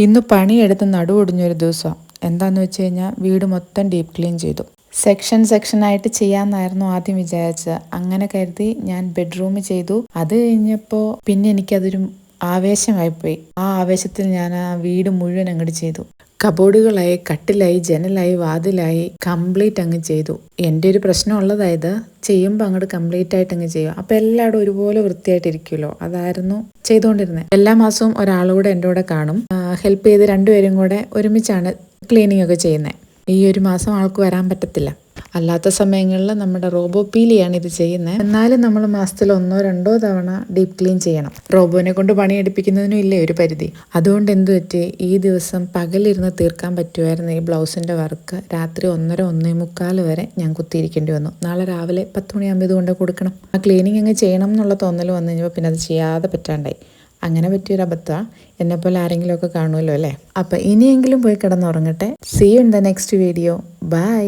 ഇന്ന് പണിയെടുത്ത് നടുവൊടിഞ്ഞൊരു ദിവസം. എന്താണെന്ന് വെച്ച് കഴിഞ്ഞാൽ വീട് മൊത്തം ഡീപ്പ് ക്ലീൻ ചെയ്തു. സെക്ഷനായിട്ട് ചെയ്യാമെന്നായിരുന്നു ആദ്യം വിചാരിച്ചത്. അങ്ങനെ കരുതി ഞാൻ ബെഡ്റൂം ചെയ്തു. അത് കഴിഞ്ഞപ്പോൾ പിന്നെ എനിക്കതൊരു ആവേശമായിപ്പോയി. ആ ആവേശത്തിൽ ഞാൻ ആ വീട് മുഴുവൻ അങ്ങോട്ട് ചെയ്തു. കബോർഡുകളായി, കട്ടിലായി, ജനലായി, വാതിലായി, കംപ്ലീറ്റ് അങ്ങ് ചെയ്തു. എൻ്റെ ഒരു പ്രശ്നമുള്ളതായത് ചെയ്യുമ്പോൾ അങ്ങോട്ട് കംപ്ലീറ്റ് ആയിട്ട് അങ്ങ് ചെയ്യും. അപ്പോൾ എല്ലായിടും ഒരുപോലെ വൃത്തിയായിട്ടിരിക്കുമല്ലോ. അതായിരുന്നു ചെയ്തുകൊണ്ടിരുന്നത്. എല്ലാ മാസവും ഒരാളുകൂടെ എൻ്റെ കൂടെ കാണും. ഹെൽപ്പ് ചെയ്ത് രണ്ടുപേരും കൂടെ ഒരുമിച്ചാണ് ക്ലീനിങ് ഒക്കെ ചെയ്യുന്നത്. ഈ ഒരു മാസം ആൾക്ക് വരാൻ പറ്റത്തില്ല. അല്ലാത്ത സമയങ്ങളിൽ നമ്മുടെ റോബോ പീലിയാണ് ഇത് ചെയ്യുന്നത്. എന്നാലും നമ്മൾ മാസത്തിൽ 1-2 തവണ ഡീപ്പ് ക്ലീൻ ചെയ്യണം. റോബോനെ കൊണ്ട് പണിയെടുപ്പിക്കുന്നതിനും ഇല്ലേ ഒരു പരിധി. അതുകൊണ്ട് എന്ത് പറ്റി, ഈ ദിവസം പകലിരുന്ന് തീർക്കാൻ പറ്റുമായിരുന്നു ഈ ബ്ലൗസിൻ്റെ വർക്ക്. രാത്രി 1-1:45 വരെ ഞാൻ കുത്തിയിരിക്കേണ്ടി വന്നു. നാളെ രാവിലെ 10 മണിയാകുമ്പോൾ ഇത് കൊണ്ട് കൊടുക്കണം. ആ ക്ലീനിങ് അങ്ങ് ചെയ്യണം എന്നുള്ള തോന്നൽ വന്നു കഴിഞ്ഞപ്പോൾ പിന്നെ അത് ചെയ്യാതെ പറ്റാണ്ടായി. അങ്ങനെ പറ്റിയൊരു അബദ്ധമാണ്. എന്നെപ്പോലെ ആരെങ്കിലുമൊക്കെ കാണുമല്ലോ അല്ലേ. അപ്പം ഇനിയെങ്കിലും പോയി കിടന്നുറങ്ങട്ടെ. See you in the next video. By.